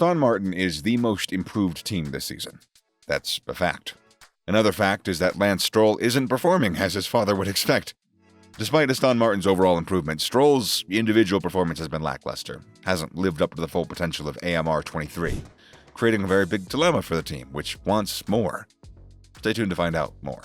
Aston Martin is the most improved team this season. That's a fact. Another fact is that Lance Stroll isn't performing as his father would expect. Despite Aston Martin's overall improvement, Stroll's individual performance has been lackluster, hasn't lived up to the full potential of AMR 23, creating a very big dilemma for the team, which wants more. Stay tuned to find out more.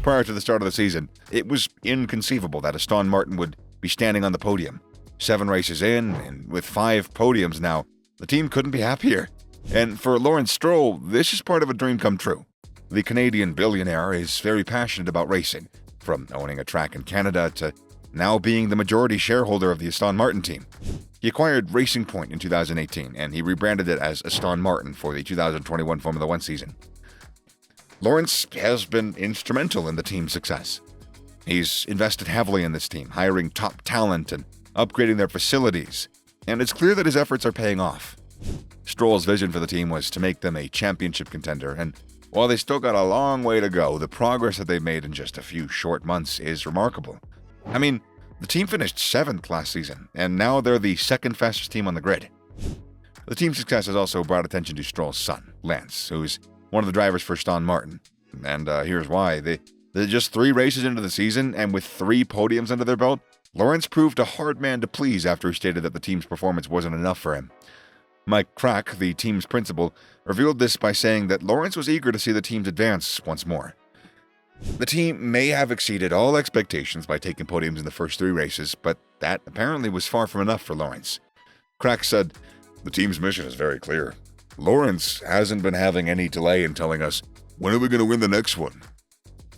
Prior to the start of the season, it was inconceivable that Aston Martin would be standing on the podium. 7 races in, and with 5 podiums now, the team couldn't be happier. And for Lance Stroll, this is part of a dream come true. The Canadian billionaire is very passionate about racing, from owning a track in Canada to now being the majority shareholder of the Aston Martin team. He acquired Racing Point in 2018, and he rebranded it as Aston Martin for the 2021 Formula One season. Lawrence has been instrumental in the team's success. He's invested heavily in this team, hiring top talent and upgrading their facilities, and it's clear that his efforts are paying off. Stroll's vision for the team was to make them a championship contender, and while they still got a long way to go, the progress that they've made in just a few short months is remarkable. I mean, the team finished 7th last season, and now they're the 2nd fastest team on the grid. The team's success has also brought attention to Stroll's son, Lance, who's one of the drivers for Aston Martin. And here's why. They're just 3 races into the season, and with 3 podiums under their belt, Lawrence proved a hard man to please after he stated that the team's performance wasn't enough for him. Mike Crack, the team's principal, revealed this by saying that Lawrence was eager to see the team's advance once more. The team may have exceeded all expectations by taking podiums in the first 3 races, but that apparently was far from enough for Lawrence. Crack said, "The team's mission is very clear. Lawrence hasn't been having any delay in telling us, when are we going to win the next one?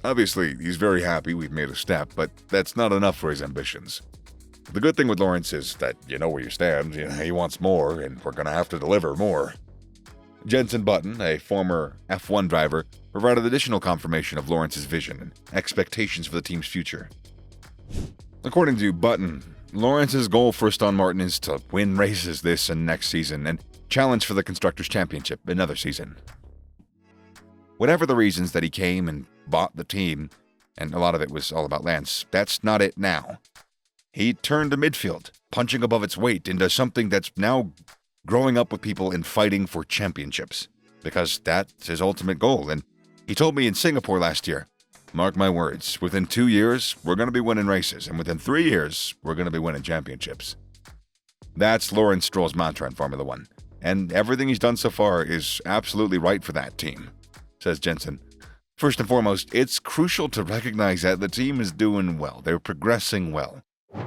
Obviously, he's very happy we've made a step, but that's not enough for his ambitions. The good thing with Lawrence is that you know where you stand, he wants more, and we're going to have to deliver more." Jenson Button, a former F1 driver, provided additional confirmation of Lawrence's vision and expectations for the team's future. According to Button, Lawrence's goal for Aston Martin is to win races this and next season and challenge for the Constructors' Championship another season. Whatever the reasons that he came and bought the team, and a lot of it was all about Lance, that's not it now. He turned to midfield, punching above its weight, into something that's now growing up with people and fighting for championships, because that's his ultimate goal. And he told me in Singapore last year, "Mark my words, within 2 years, we're going to be winning races, and within 3 years, we're going to be winning championships." That's Lawrence Stroll's mantra in Formula One, and everything he's done so far is absolutely right for that team, says Jensen. First and foremost, it's crucial to recognize that the team is doing well. They're progressing well.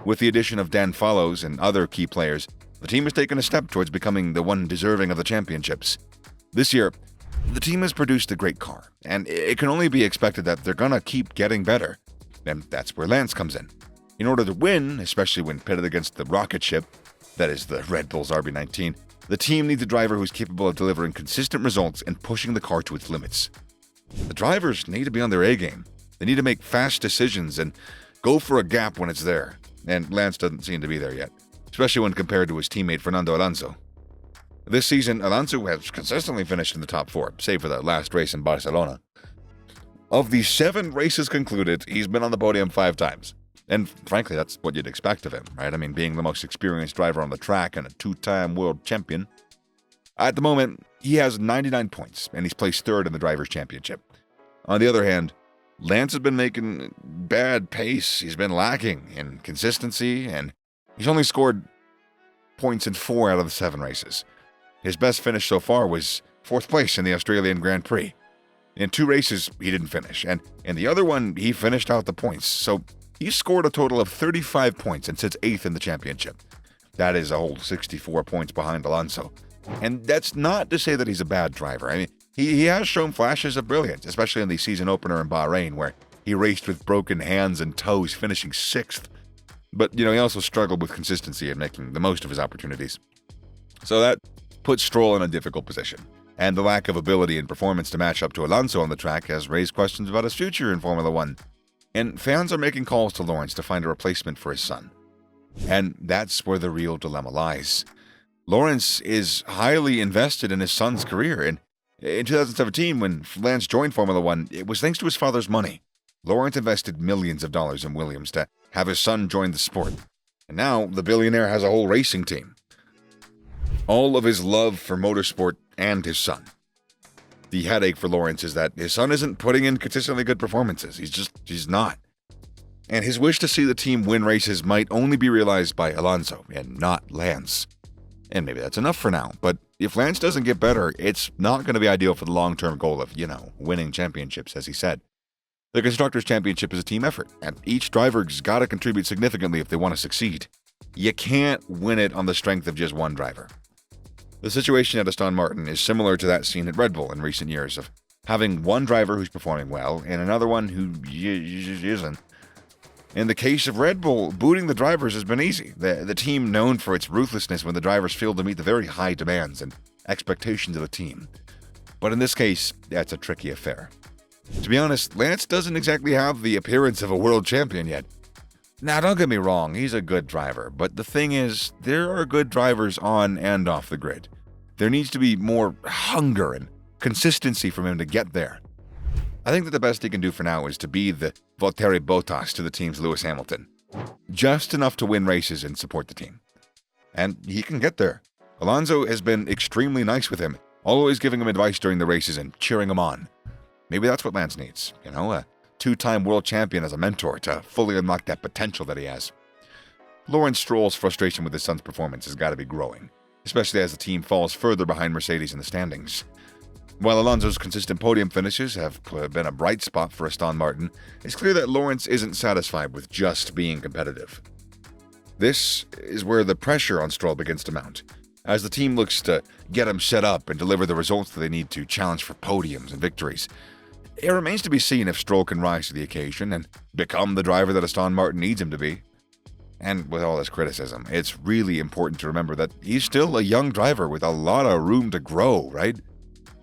With the addition of Dan Follows and other key players, the team has taken a step towards becoming the one deserving of the championships. This year, the team has produced a great car, and it can only be expected that they're gonna keep getting better. And that's where Lance comes in. In order to win, especially when pitted against the rocket ship, that is the Red Bull's RB19, the team needs a driver who's capable of delivering consistent results and pushing the car to its limits. The drivers need to be on their A-game. They need to make fast decisions and go for a gap when it's there. And Lance doesn't seem to be there yet, especially when compared to his teammate Fernando Alonso. This season, Alonso has consistently finished in the top 4, save for that last race in Barcelona. Of the 7 races concluded, he's been on the podium 5 times. And frankly, that's what you'd expect of him, right? I mean, being the most experienced driver on the track and a 2-time world champion. At the moment, he has 99 points, and he's placed 3rd in the Drivers' Championship. On the other hand, Lance has been making bad pace. He's been lacking in consistency, and he's only scored points in 4 out of the 7 races. His best finish so far was 4th place in the Australian Grand Prix. In 2 races, he didn't finish, and in the other one, he finished out the points. So he scored a total of 35 points and sits 8th in the championship. That is a whole 64 points behind Alonso. And that's not to say that he's a bad driver. I mean, he has shown flashes of brilliance, especially in the season opener in Bahrain, where he raced with broken hands and toes, finishing 6th. But, he also struggled with consistency and making the most of his opportunities. So that puts Stroll in a difficult position. And the lack of ability and performance to match up to Alonso on the track has raised questions about his future in Formula One. And fans are making calls to Lawrence to find a replacement for his son. And that's where the real dilemma lies. Lawrence is highly invested in his son's career, and in 2017, when Lance joined Formula One, it was thanks to his father's money. Lawrence invested millions of dollars in Williams to have his son join the sport, and now the billionaire has a whole racing team. all of his love for motorsport and his son. The headache for Lawrence is that his son isn't putting in consistently good performances. He's not. And his wish to see the team win races might only be realized by Alonso and not Lance. And maybe that's enough for now, but if Lance doesn't get better, it's not going to be ideal for the long-term goal of, winning championships, as he said. The Constructors' Championship is a team effort, and each driver's got to contribute significantly if they want to succeed. You can't win it on the strength of just one driver. The situation at Aston Martin is similar to that seen at Red Bull in recent years of having one driver who's performing well and another one who isn't. In the case of Red Bull, booting the drivers has been easy. The team known for its ruthlessness when the drivers fail to meet the very high demands and expectations of the team. But in this case, that's a tricky affair. To be honest, Lance doesn't exactly have the appearance of a world champion yet. Now, don't get me wrong, he's a good driver, but the thing is, there are good drivers on and off the grid. There needs to be more hunger and consistency from him to get there. I think that the best he can do for now is to be the Valtteri Bottas to the team's Lewis Hamilton. Just enough to win races and support the team. And he can get there. Alonso has been extremely nice with him, always giving him advice during the races and cheering him on. Maybe that's what Lance needs, a two-time world champion as a mentor to fully unlock that potential that he has. Lance Stroll's frustration with his son's performance has got to be growing, especially as the team falls further behind Mercedes in the standings. While Alonso's consistent podium finishes have been a bright spot for Aston Martin, it's clear that Lawrence isn't satisfied with just being competitive. This is where the pressure on Stroll begins to mount, as the team looks to get him set up and deliver the results that they need to challenge for podiums and victories. It remains to be seen if Stroll can rise to the occasion and become the driver that Aston Martin needs him to be. And with all this criticism, it's really important to remember that he's still a young driver with a lot of room to grow, right?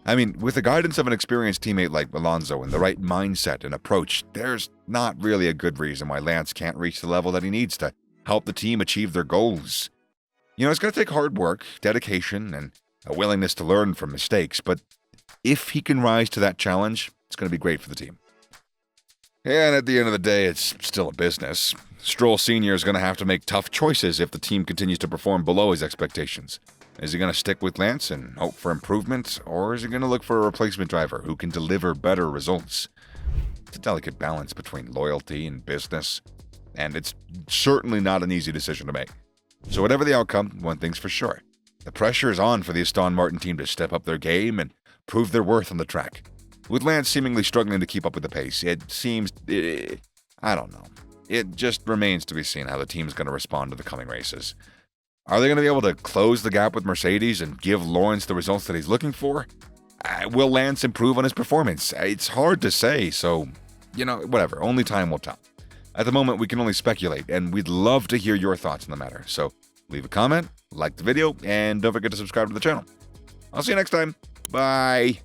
I mean, with the guidance of an experienced teammate like Alonso and the right mindset and approach, there's not really a good reason why Lance can't reach the level that he needs to help the team achieve their goals. It's going to take hard work, dedication, and a willingness to learn from mistakes, but if he can rise to that challenge, it's going to be great for the team. And at the end of the day, it's still a business. Stroll Sr. is going to have to make tough choices if the team continues to perform below his expectations. Is he going to stick with Lance and hope for improvement, or is he going to look for a replacement driver who can deliver better results? It's a delicate balance between loyalty and business, and it's certainly not an easy decision to make. So whatever the outcome, one thing's for sure. The pressure is on for the Aston Martin team to step up their game and prove their worth on the track. With Lance seemingly struggling to keep up with the pace, it seems... I don't know. It just remains to be seen how the team's going to respond to the coming races. Are they going to be able to close the gap with Mercedes and give Lawrence the results that he's looking for? Will Lance improve on his performance? It's hard to say, so, whatever. Only time will tell. At the moment, we can only speculate, and we'd love to hear your thoughts on the matter. So, leave a comment, like the video, and don't forget to subscribe to the channel. I'll see you next time. Bye.